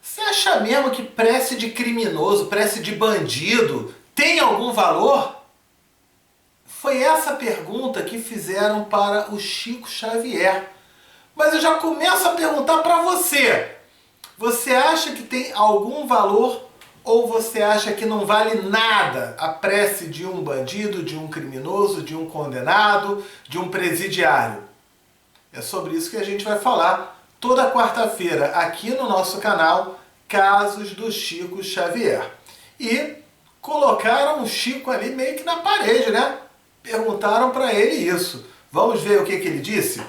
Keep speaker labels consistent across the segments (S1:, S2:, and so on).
S1: Você acha mesmo que prece de criminoso, prece de bandido tem algum valor? Foi essa pergunta que fizeram para o Chico Xavier. Mas eu já começo a perguntar para você. Você acha que tem algum valor ou você acha que não vale nada a prece de um bandido, de um criminoso, de um condenado, de um presidiário? É sobre isso que a gente vai falar toda quarta-feira aqui no nosso canal Casos do Chico Xavier. E colocaram o Chico ali meio que na parede, né? Perguntaram para ele isso. Vamos ver o que ele disse?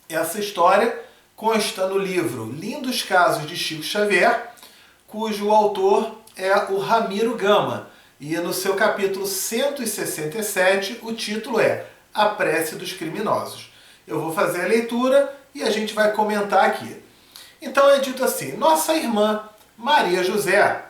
S1: Essa história consta no livro Lindos Casos de Chico Xavier, cujo autor é o Ramiro Gama. E no seu capítulo 167, o título é A Prece dos Criminosos. Eu vou fazer a leitura e a gente vai comentar aqui. Então é dito assim: nossa irmã Maria José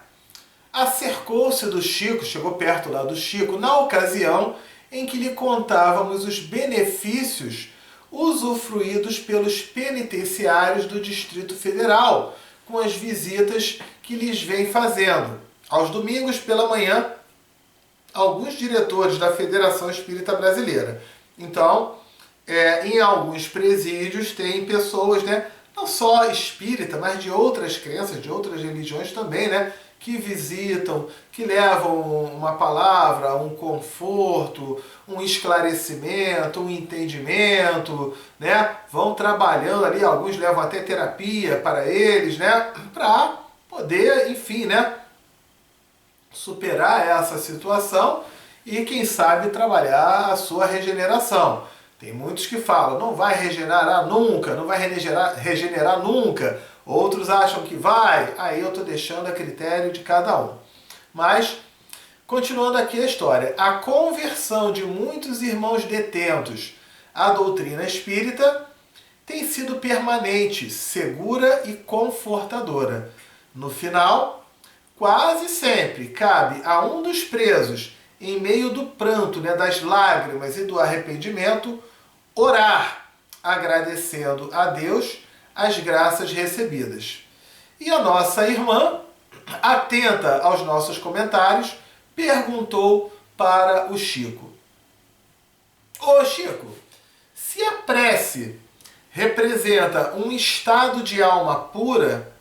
S1: acercou-se do Chico, chegou perto lá do Chico, na ocasião em que lhe contávamos os benefícios usufruídos pelos penitenciários do Distrito Federal, com as visitas que lhes vem fazendo. Aos domingos pela manhã, alguns diretores da Federação Espírita Brasileira. Então, em alguns presídios tem pessoas, né, não só espírita, mas de outras crenças, de outras religiões também, né, que visitam, que levam uma palavra, um conforto, um esclarecimento, um entendimento, né? Vão trabalhando ali, alguns levam até terapia para eles, né? Para poder, enfim, né? Superar essa situação e, quem sabe, trabalhar a sua regeneração. Tem muitos que falam, não vai regenerar nunca, não vai regenerar nunca. Outros acham que vai, aí eu estou deixando a critério de cada um. Mas, continuando aqui a história, a conversão de muitos irmãos detentos à doutrina espírita tem sido permanente, segura e confortadora. No final, quase sempre cabe a um dos presos, em meio do pranto, né, das lágrimas e do arrependimento, orar, agradecendo a Deus as graças recebidas. E a nossa irmã, atenta aos nossos comentários, perguntou para o Chico: Ô Chico, se a prece representa um estado de alma pura,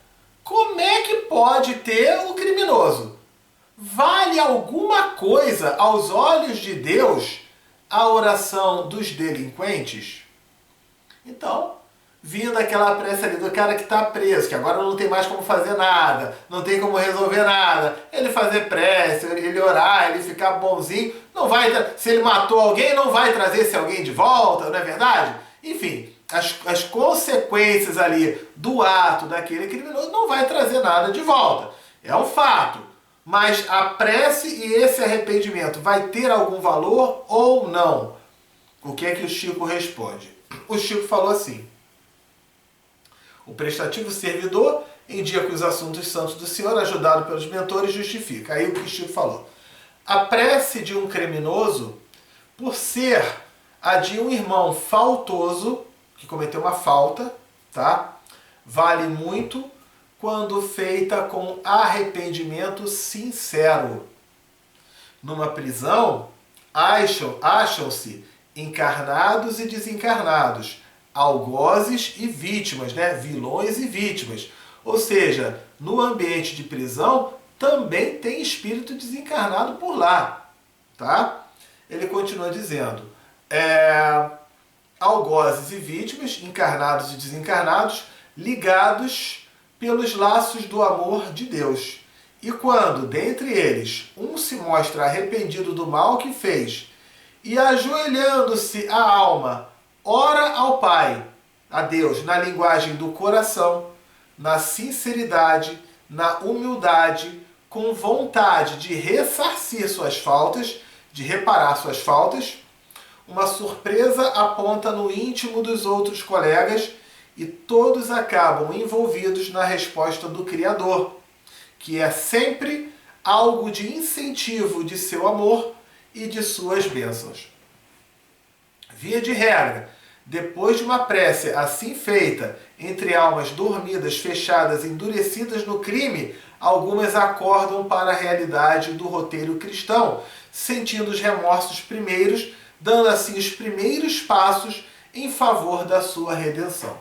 S1: como é que pode ter o criminoso? Vale alguma coisa aos olhos de Deus a oração dos delinquentes? Então, vindo aquela prece ali do cara que está preso, que agora não tem mais como fazer nada, não tem como resolver nada, ele fazer prece, ele orar, ele ficar bonzinho, não vai, se ele matou alguém, não vai trazer esse alguém de volta, não é verdade? Enfim, as consequências ali do ato daquele criminoso não vai trazer nada de volta. É um fato. Mas a prece e esse arrependimento vai ter algum valor ou não? O que é que o Chico responde? O Chico falou assim: o prestativo servidor, em dia com os assuntos santos do Senhor, ajudado pelos mentores, justifica. Aí o que o Chico falou: a prece de um criminoso, por ser a de um irmão faltoso, que cometeu uma falta, tá? Vale muito quando feita com arrependimento sincero. Numa prisão, acham-se encarnados e desencarnados, algozes e vítimas, né? Vilões e vítimas. Ou seja, no ambiente de prisão também tem espírito desencarnado por lá, tá? Ele continua dizendo: algozes e vítimas, encarnados e desencarnados, ligados pelos laços do amor de Deus. E quando, dentre eles, um se mostra arrependido do mal que fez e, ajoelhando-se a alma, ora ao Pai, a Deus, na linguagem do coração, na sinceridade, na humildade, com vontade de ressarcir suas faltas, de reparar suas faltas, uma surpresa aponta no íntimo dos outros colegas e todos acabam envolvidos na resposta do Criador, que é sempre algo de incentivo de seu amor e de suas bênçãos. Via de regra, Depois de uma prece assim feita, entre almas dormidas, fechadas, endurecidas no crime, algumas acordam para a realidade do roteiro cristão, sentindo os remorsos primeiros, dando assim os primeiros passos em favor da sua redenção.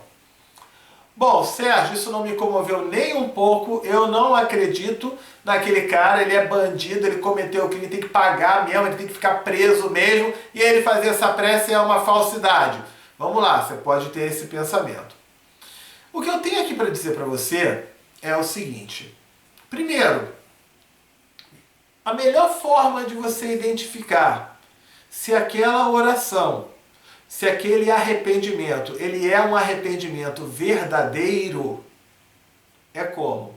S1: Bom, Sérgio, isso não me comoveu nem um pouco, eu não acredito naquele cara, ele é bandido, ele cometeu o crime, tem que pagar mesmo, ele tem que ficar preso mesmo, e ele fazer essa prece é uma falsidade. Vamos lá, você pode ter esse pensamento. O que eu tenho aqui para dizer para você é o seguinte. Primeiro, a melhor forma de você identificar se aquela oração, se aquele arrependimento, ele é um arrependimento verdadeiro, é como?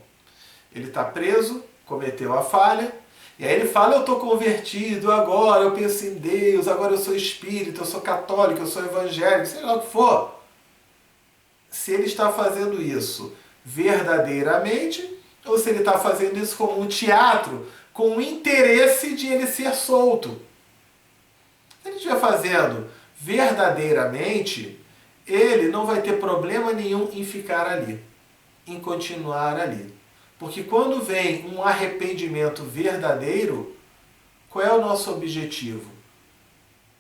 S1: Ele está preso, cometeu a falha, e aí ele fala, eu estou convertido agora, eu penso em Deus, agora eu sou espírita, eu sou católico, eu sou evangélico, sei lá o que for. Se ele está fazendo isso verdadeiramente, ou se ele está fazendo isso como um teatro, com o interesse de ele ser solto. Se ele estiver fazendo verdadeiramente, ele não vai ter problema nenhum em ficar ali, em continuar ali. Porque quando vem um arrependimento verdadeiro, qual é o nosso objetivo?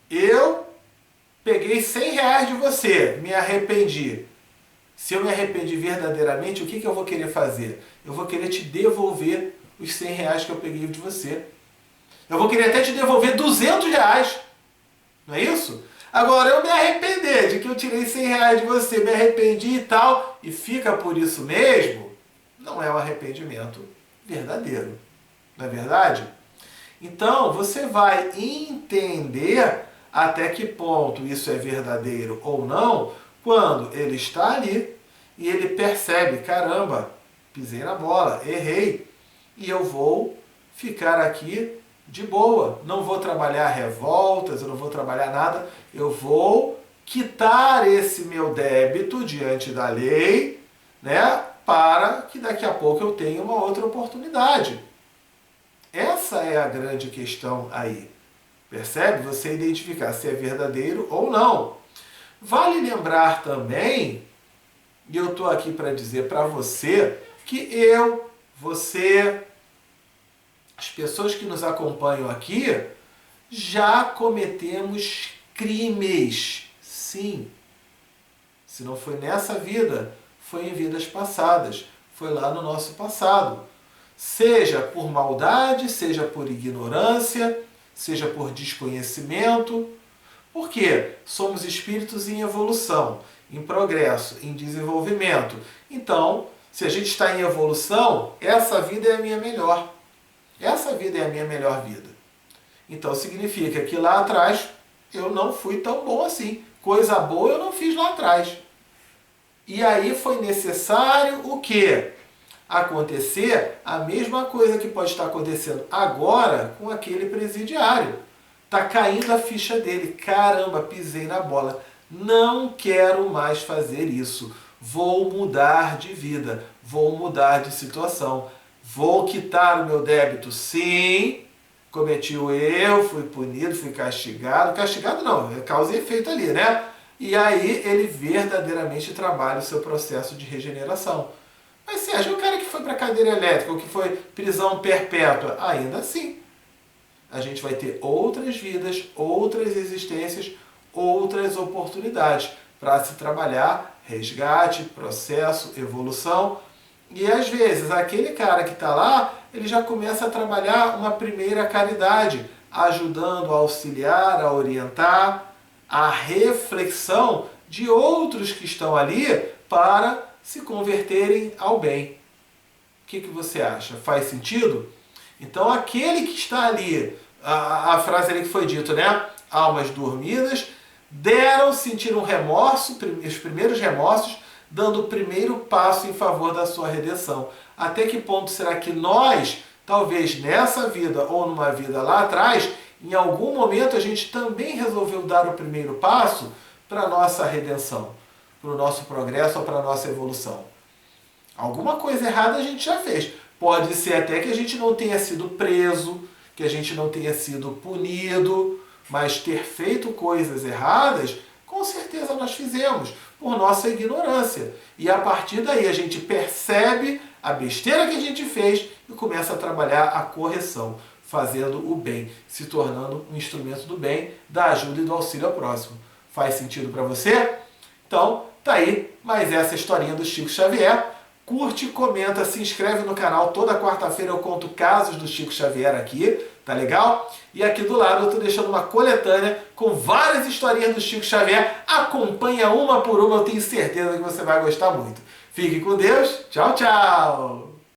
S1: Eu peguei R$100 de você, me arrependi. Se eu me arrependi verdadeiramente, o que eu vou querer fazer? Eu vou querer te devolver os R$100 que eu peguei de você. Eu vou querer até te devolver R$200. Não é isso? Agora, eu me arrepender de que eu tirei R$100 de você, me arrependi e tal, e fica por isso mesmo, não é um arrependimento verdadeiro. Não é verdade? Então, você vai entender até que ponto isso é verdadeiro ou não, quando ele está ali e ele percebe, caramba, pisei na bola, errei, e eu vou ficar aqui de boa, não vou trabalhar revoltas, eu não vou trabalhar nada, eu vou quitar esse meu débito diante da lei, né, para que daqui a pouco eu tenha uma outra oportunidade. Essa é a grande questão aí. Percebe? Você identificar se é verdadeiro ou não. Vale lembrar também, e eu estou aqui para dizer para você, que eu, você, as pessoas que nos acompanham aqui, já cometemos crimes. Sim. Se não foi nessa vida, foi em vidas passadas. Foi lá no nosso passado. Seja por maldade, seja por ignorância, seja por desconhecimento. Por quê? Somos espíritos em evolução, em progresso, em desenvolvimento. Então, se a gente está em evolução, essa vida é a minha melhor. Essa vida é a minha melhor vida. Então significa que lá atrás eu não fui tão bom assim. Coisa boa eu não fiz lá atrás. E aí foi necessário o quê? Acontecer a mesma coisa que pode estar acontecendo agora com aquele presidiário. Está caindo a ficha dele. Caramba, pisei na bola. Não quero mais fazer isso. Vou mudar de vida. Vou mudar de situação. Vou quitar o meu débito. Sim, cometi o erro, fui punido, fui castigado. Castigado não, é causa e efeito ali, né? E aí ele verdadeiramente trabalha o seu processo de regeneração. Mas Sérgio, o cara que foi para a cadeira elétrica, ou que foi prisão perpétua, ainda assim, a gente vai ter outras vidas, outras existências, outras oportunidades para se trabalhar resgate, processo, evolução. E às vezes aquele cara que está lá, ele já começa a trabalhar uma primeira caridade, ajudando a auxiliar, a orientar, a reflexão de outros que estão ali para se converterem ao bem. O que você acha? Faz sentido? Então aquele que está ali, a frase ali que foi dita, né? Almas dormidas, sentiram remorso, os primeiros remorsos, dando o primeiro passo em favor da sua redenção. Até que ponto será que nós, talvez nessa vida ou numa vida lá atrás, em algum momento a gente também resolveu dar o primeiro passo para a nossa redenção, para o nosso progresso ou para a nossa evolução? Alguma coisa errada a gente já fez. Pode ser até que a gente não tenha sido preso, que a gente não tenha sido punido, mas ter feito coisas erradas, Com certeza nós fizemos, por nossa ignorância. E a partir daí a gente percebe a besteira que a gente fez e começa a trabalhar a correção, fazendo o bem, se tornando um instrumento do bem, da ajuda e do auxílio ao próximo. Faz sentido para você? Então, tá aí mais essa historinha do Chico Xavier. Curte, comenta, se inscreve no canal. Toda quarta-feira eu conto casos do Chico Xavier aqui, tá legal? E aqui do lado eu estou deixando uma coletânea com várias historinhas do Chico Xavier. Acompanha uma por uma, eu tenho certeza que você vai gostar muito. Fique com Deus. Tchau, tchau!